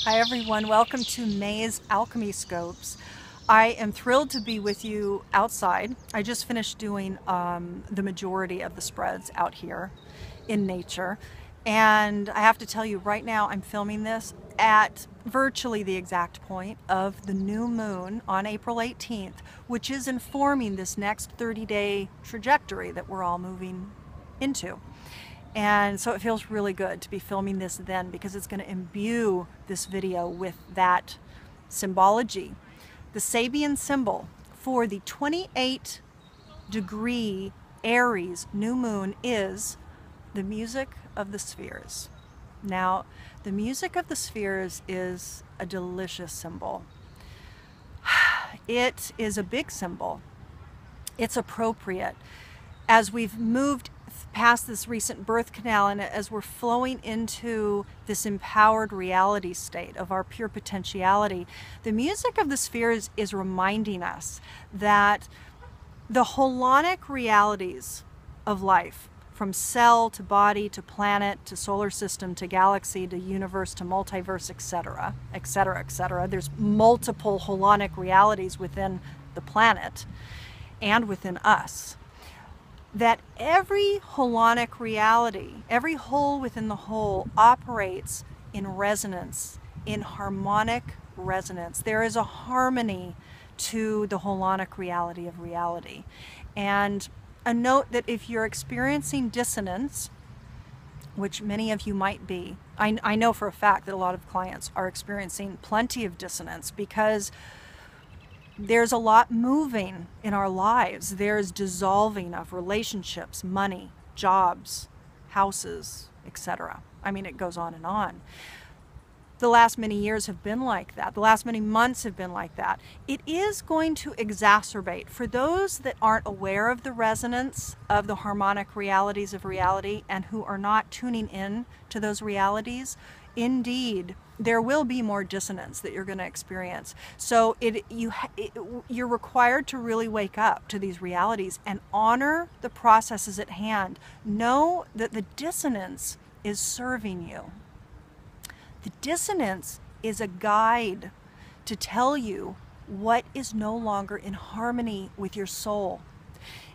Hi everyone, welcome to May's Alchemy Scopes. I am thrilled to be with you outside. I just finished doing the majority of the spreads out here in nature. And I have to tell you right now, I'm filming this at virtually the exact point of the new moon on April 18th, which is informing this next 30-day trajectory that we're all moving into. And so it feels really good to be filming this then, because it's going to imbue this video with that symbology. The Sabian symbol for the 28-degree Aries new moon is the music of the spheres. Now, the music of the spheres is a delicious symbol. It is a big symbol. It's appropriate. As we've moved past this recent birth canal and as we're flowing into this empowered reality state of our pure potentiality, the music of the spheres is reminding us that the holonic realities of life, from cell to body to planet to solar system to galaxy to universe to multiverse, etc., etc., etc. There's multiple holonic realities within the planet and within us. That every holonic reality, every whole within the whole, operates in resonance, in harmonic resonance. There is a harmony to the holonic reality of reality. And a note that if you're experiencing dissonance, which many of you might be, I know for a fact that a lot of clients are experiencing plenty of dissonance because there's a lot moving in our lives. There's dissolving of relationships, money, jobs, houses, etc. I mean, it goes on and on. The last many years have been like that. The last many months have been like that. It is going to exacerbate. For those that aren't aware of the resonance of the harmonic realities of reality and who are not tuning in to those realities, indeed, there will be more dissonance that you're going to experience. So you're required to really wake up to these realities and honor the processes at hand. Know that the dissonance is serving you. The dissonance is a guide to tell you what is no longer in harmony with your soul.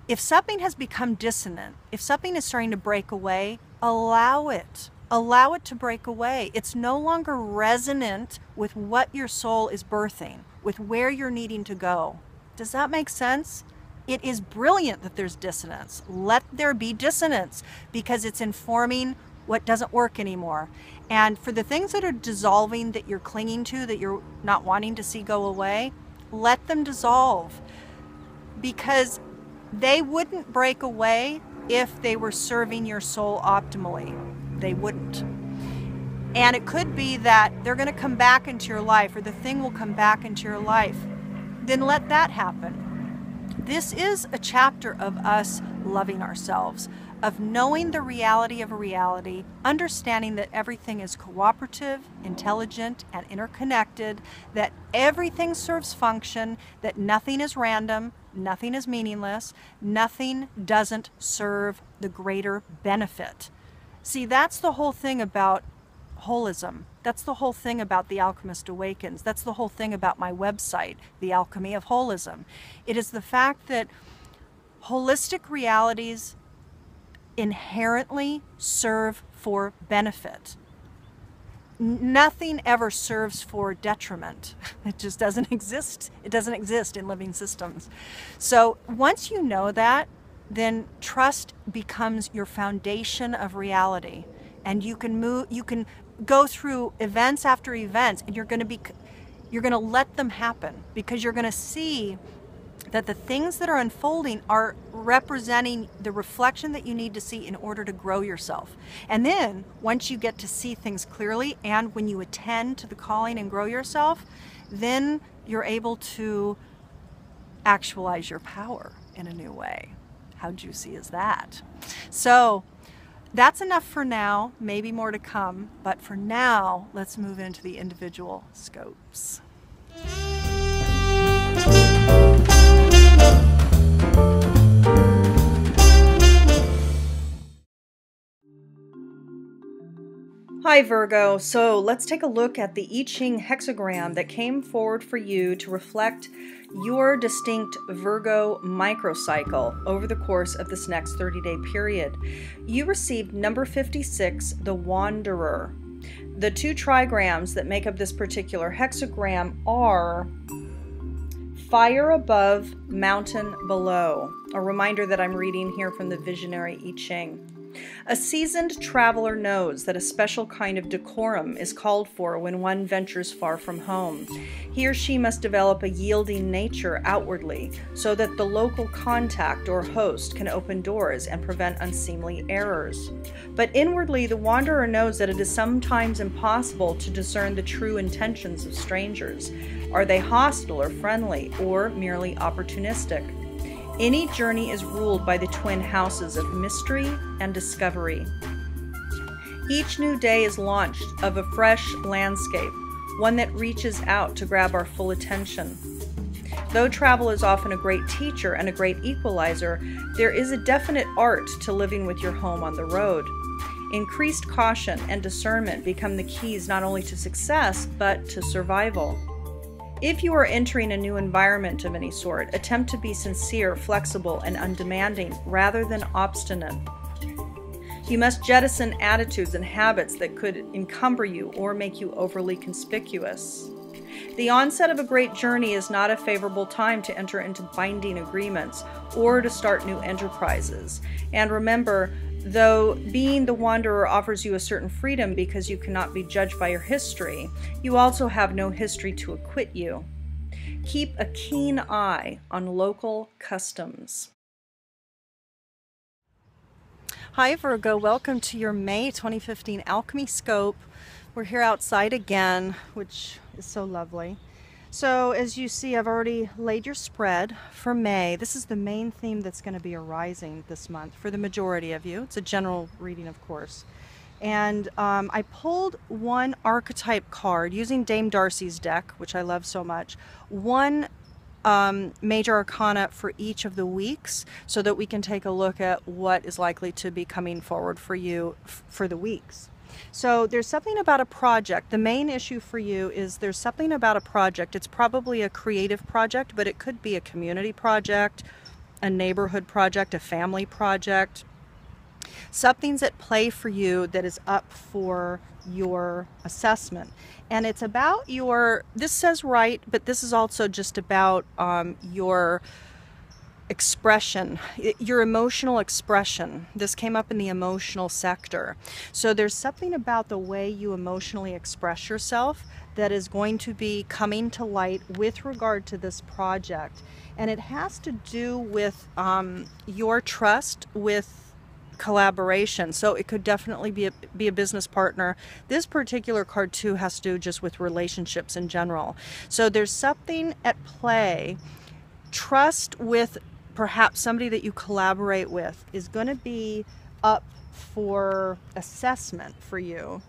If something has become dissonant, if something is starting to break away, allow it. Allow it to break away. It's no longer resonant with what your soul is birthing, with where you're needing to go. Does that make sense? It is brilliant that there's dissonance. Let there be dissonance because it's informing what doesn't work anymore. And for the things that are dissolving, that you're clinging to, that you're not wanting to see go away, let them dissolve, because they wouldn't break away if they were serving your soul optimally. They wouldn't. And it could be that they're going to come back into your life, or the thing will come back into your life. Then let that happen. This is a chapter of us loving ourselves, of knowing the reality of a reality, understanding that everything is cooperative, intelligent, and interconnected, that everything serves function, that nothing is random, nothing is meaningless, nothing doesn't serve the greater benefit. See, that's the whole thing about holism. That's the whole thing about The Alchemist Awakens. That's the whole thing about my website, The Alchemy of Holism. It is the fact that holistic realities inherently serve for benefit. Nothing ever serves for detriment. It just doesn't exist. It doesn't exist in living systems. So once you know that, then trust becomes your foundation of reality, and you can go through events after events, and you're going to let them happen, because you're going to see that the things that are unfolding are representing the reflection that you need to see in order to grow yourself. And then once you get to see things clearly, and when you attend to the calling and grow yourself, then you're able to actualize your power in a new way. How juicy is that? So that's enough for now, maybe more to come, but for now, let's move into the individual scopes. Hi Virgo, so let's take a look at the I Ching hexagram that came forward for you to reflect your distinct Virgo microcycle over the course of this next 30-day period. You received number 56, the Wanderer. The two trigrams that make up this particular hexagram are fire above, mountain below. A reminder that I'm reading here from the Visionary I Ching. A seasoned traveler knows that a special kind of decorum is called for when one ventures far from home. He or she must develop a yielding nature outwardly so that the local contact or host can open doors and prevent unseemly errors. But inwardly, the wanderer knows that it is sometimes impossible to discern the true intentions of strangers. Are they hostile or friendly, or merely opportunistic? Any journey is ruled by the twin houses of mystery and discovery. Each new day is launched of a fresh landscape, one that reaches out to grab our full attention. Though travel is often a great teacher and a great equalizer, there is a definite art to living with your home on the road. Increased caution and discernment become the keys not only to success, but to survival. If you are entering a new environment of any sort, attempt to be sincere, flexible, and undemanding rather than obstinate. You must jettison attitudes and habits that could encumber you or make you overly conspicuous. The onset of a great journey is not a favorable time to enter into binding agreements or to start new enterprises. And remember, though being the wanderer offers you a certain freedom because you cannot be judged by your history, you also have no history to acquit you. Keep a keen eye on local customs. Hi Virgo, welcome to your May 2015 Alchemy Scope. We're here outside again, which is so lovely. So as you see, I've already laid your spread for May. This is the main theme that's going to be arising this month for the majority of you. It's a general reading, of course. And I pulled one archetype card using Dame Darcy's deck, which I love so much. One major arcana for each of the weeks so that we can take a look at what is likely to be coming forward for you for the weeks. So there's something about a project. The main issue for you is there's something about a project. It's probably a creative project, but it could be a community project, a neighborhood project, a family project. Something's at play for you that is up for your assessment. And it's about your, this says right, but this is also just about your expression, your emotional expression. This came up in the emotional sector. So there's something about the way you emotionally express yourself that is going to be coming to light with regard to this project. And it has to do with your trust with collaboration. So it could definitely be a business partner. This particular card too has to do just with relationships in general. So there's something at play. Trust with perhaps somebody that you collaborate with is going to be up for assessment for you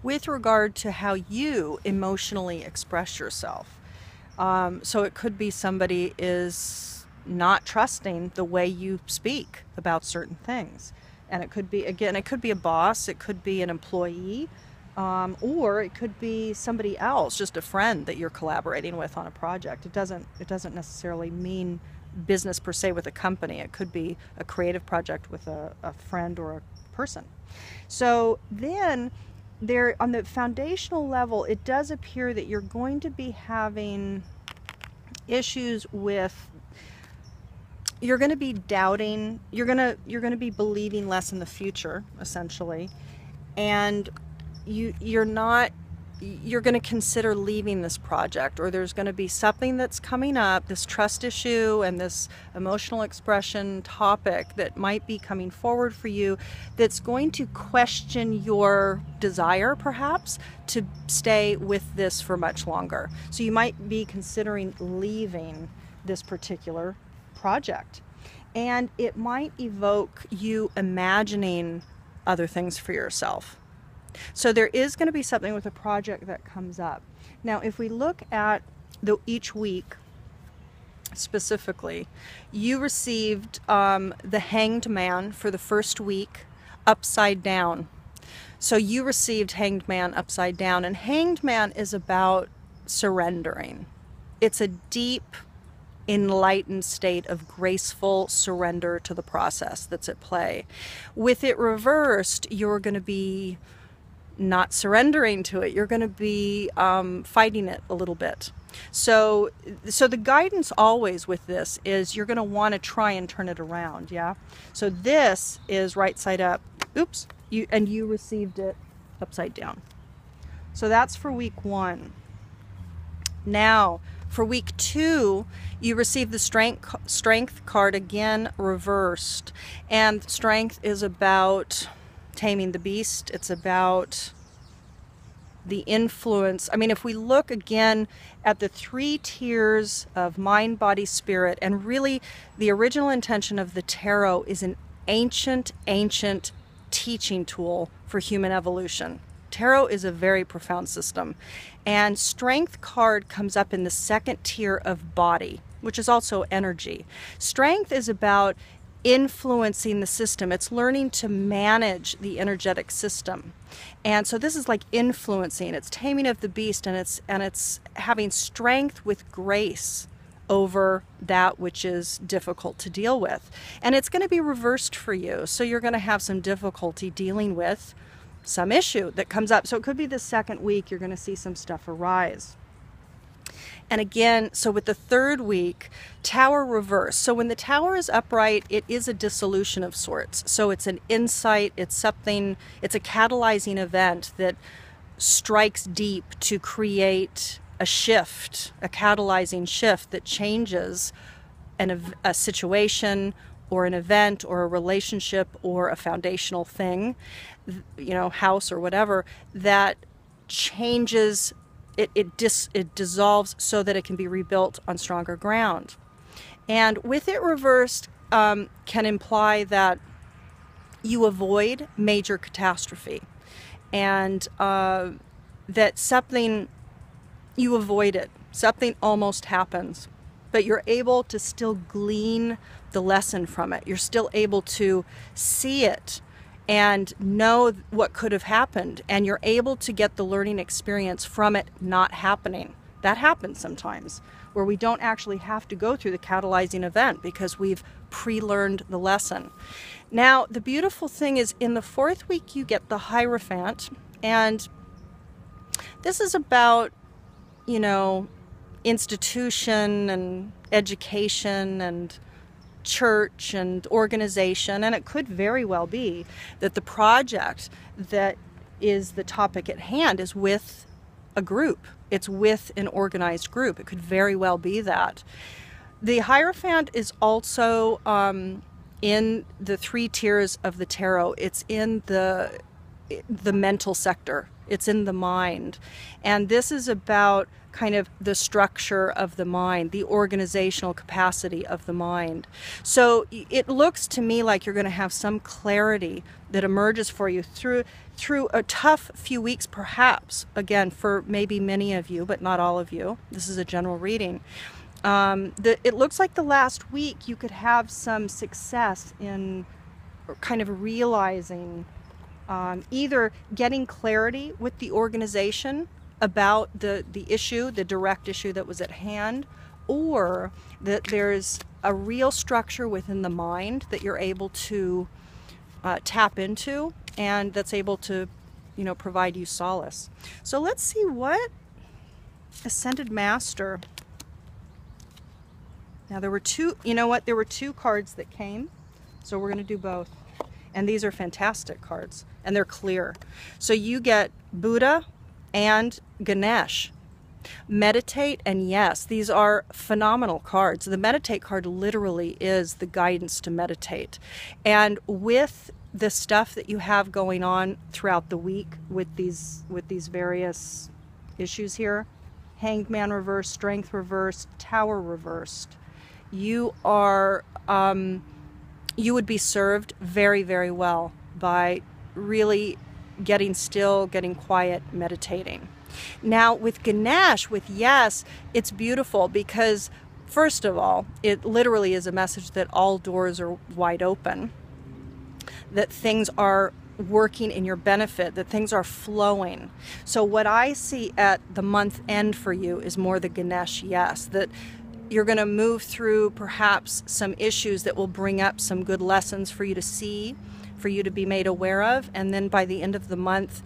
with regard to how you emotionally express yourself. So it could be somebody is not trusting the way you speak about certain things. And it could be, again, it could be a boss, it could be an employee, or it could be somebody else, just a friend that you're collaborating with on a project. It doesn't necessarily mean business per se with a company. It could be a creative project with a friend or a person. So then there, on the foundational level, it does appear that you're going to be having issues with, you're going to be doubting, you're going to be believing less in the future, essentially, and you're going to consider leaving this project, or there's going to be something that's coming up, this trust issue and this emotional expression topic that might be coming forward for you that's going to question your desire perhaps to stay with this for much longer. So you might be considering leaving this particular project, and it might evoke you imagining other things for yourself. So there is going to be something with a project that comes up. Now, if we look at each week specifically, you received the Hanged Man for the first week upside down. So you received Hanged Man upside down, and Hanged Man is about surrendering. It's a deep, enlightened state of graceful surrender to the process that's at play. With it reversed, you're going to be not surrendering to it. You're going to be fighting it a little bit. So the guidance always with this is you're going to want to try and turn it around, yeah? So this is right side up. Oops. You received it upside down. So that's for week 1. Now, for week 2, you receive the strength card again reversed. And strength is about taming the beast. It's about the influence. I mean, if we look again at the 3 tiers of mind, body, spirit, and really the original intention of the tarot is an ancient teaching tool for human evolution. Tarot is a very profound system. And strength card comes up in the 2nd tier of body, which is also energy. Strength is about influencing the system. It's learning to manage the energetic system. And so this is like influencing. It's taming of the beast, and it's having strength with grace over that which is difficult to deal with. And it's going to be reversed for you. So you're going to have some difficulty dealing with some issue that comes up. So it could be the 2nd week you're going to see some stuff arise. And again, so with the 3rd week, Tower reverse. So when the Tower is upright, it is a dissolution of sorts. So it's an insight, it's something, it's a catalyzing event that strikes deep to create a shift, a catalyzing shift that changes a situation or an event or a relationship or a foundational thing, you know, house or whatever, that changes, it dissolves so that it can be rebuilt on stronger ground. And with it reversed can imply that you avoid major catastrophe, and that something, you avoid it, something almost happens, but you're able to still glean the lesson from it. You're still able to see it and know what could have happened, and you're able to get the learning experience from it not happening. That happens sometimes, where we don't actually have to go through the catalyzing event because we've pre-learned the lesson. Now, the beautiful thing is in the 4th week you get the Hierophant, and this is about, you know, institution and education and church and organization, and it could very well be that the project that is the topic at hand is with a group. It's with an organized group. It could very well be that. The Hierophant is also in the 3 tiers of the tarot. It's in the mental sector. It's in the mind. And this is about kind of the structure of the mind, the organizational capacity of the mind. So it looks to me like you're going to have some clarity that emerges for you through a tough few weeks, perhaps, again, for maybe many of you, but not all of you. This is a general reading. It looks like the last week you could have some success in kind of realizing either getting clarity with the organization about the issue, the direct issue that was at hand, or that there's a real structure within the mind that you're able to tap into, and that's able to, you know, provide you solace. So let's see what Ascended Master. Now there were 2, you know what, there were 2 cards that came, so we're going to do both. And these are fantastic cards, and they're clear. So you get Buddha and Ganesh. Meditate, and yes, these are phenomenal cards. The Meditate card literally is the guidance to meditate. And with the stuff that you have going on throughout the week with these various issues here, Hanged Man reversed, Strength reversed, Tower reversed, you are you would be served very, very well by really getting still, getting quiet, meditating. Now with Ganesh, with yes, it's beautiful because first of all, it literally is a message that all doors are wide open, that things are working in your benefit, that things are flowing. So what I see at the month end for you is more the Ganesh yes, that you're going to move through perhaps some issues that will bring up some good lessons for you to see, for you to be made aware of, and then by the end of the month,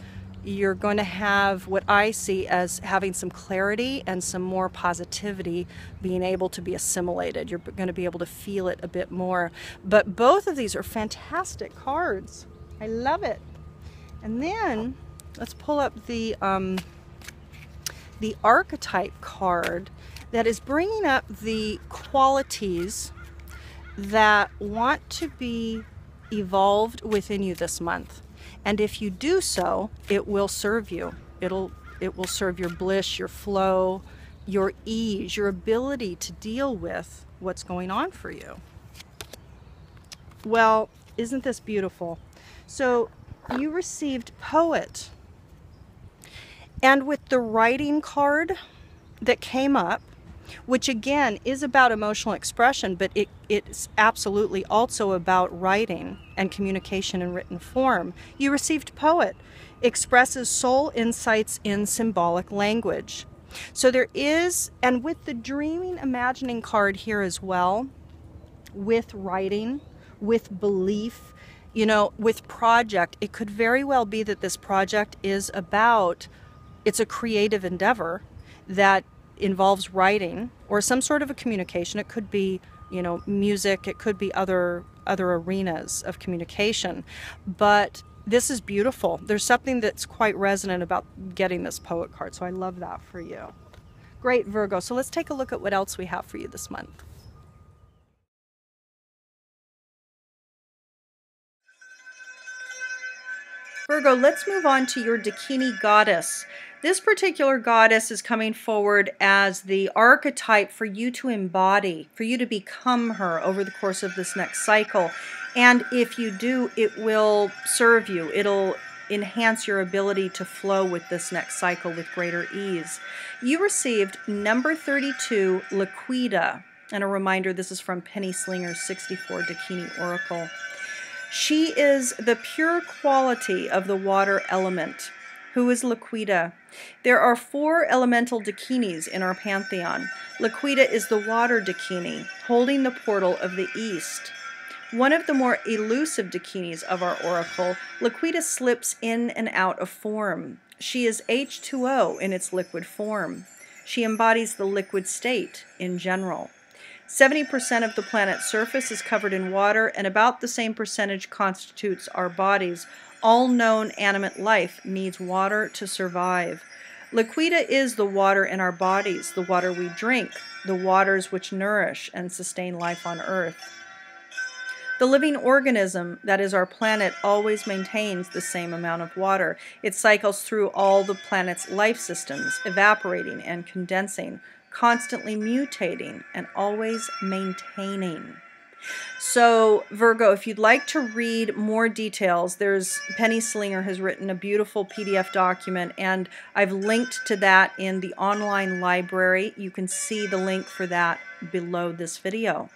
you're going to have what I see as having some clarity and some more positivity being able to be assimilated. You're going to be able to feel it a bit more. But both of these are fantastic cards. I love it. And then let's pull up the Archetype card that is bringing up the qualities that want to be evolved within you this month. And if you do so, it will serve you. It will serve your bliss, your flow, your ease, your ability to deal with what's going on for you. Well, isn't this beautiful? So you received Poet. And with the writing card that came up, which again is about emotional expression, but it's absolutely also about writing and communication in written form. You received Poet, expresses soul insights in symbolic language. So there is, and with the dreaming, imagining card here as well, with writing, with belief, you know, with project, it could very well be that this project is about, it's a creative endeavor that involves writing or some sort of a communication. It could be, you know, music, it could be other arenas of communication. But this is beautiful. There's something that's quite resonant about getting this Poet card, so I love that for you. Great, Virgo. So let's take a look at what else we have for you this month. Virgo, let's move on to your Dakini goddess. This particular goddess is coming forward as the archetype for you to embody, for you to become her over the course of this next cycle. And if you do, it will serve you. It'll enhance your ability to flow with this next cycle with greater ease. You received number 32, Liquida. And a reminder, this is from Penny Slinger's 64 Dakini Oracle. She is the pure quality of the water element. Who is Liquida? There are 4 elemental Dakinis in our pantheon. Liquida is the water Dakini, holding the portal of the east. One of the more elusive Dakinis of our oracle, Liquida slips in and out of form. She is H2O in its liquid form. She embodies the liquid state in general. 70% of the planet's surface is covered in water, and about the same percentage constitutes our bodies. All known animate life needs water to survive. Liquida is the water in our bodies, the water we drink, the waters which nourish and sustain life on Earth. The living organism that is our planet always maintains the same amount of water. It cycles through all the planet's life systems, evaporating and condensing, constantly mutating and always maintaining. So Virgo, if you'd like to read more details, Penny Slinger has written a beautiful PDF document, and I've linked to that in the online library. You can see the link for that below this video.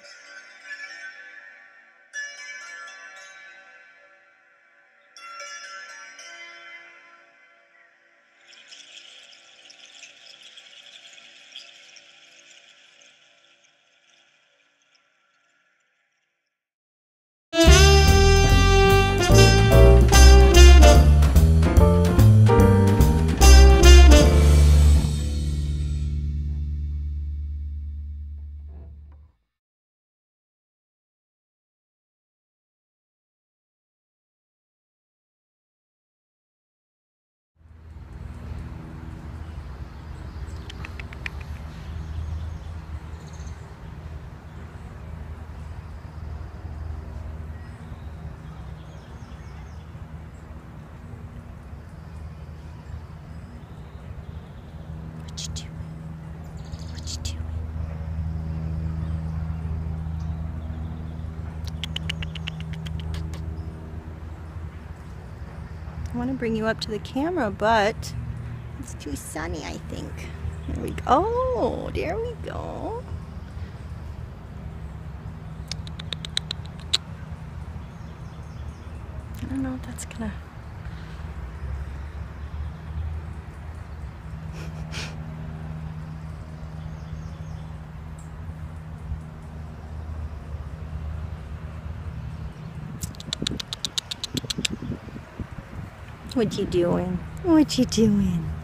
I want to bring you up to the camera, but it's too sunny, I think. There we go. Oh, there we go. I don't know if that's gonna What you doing? What you doing?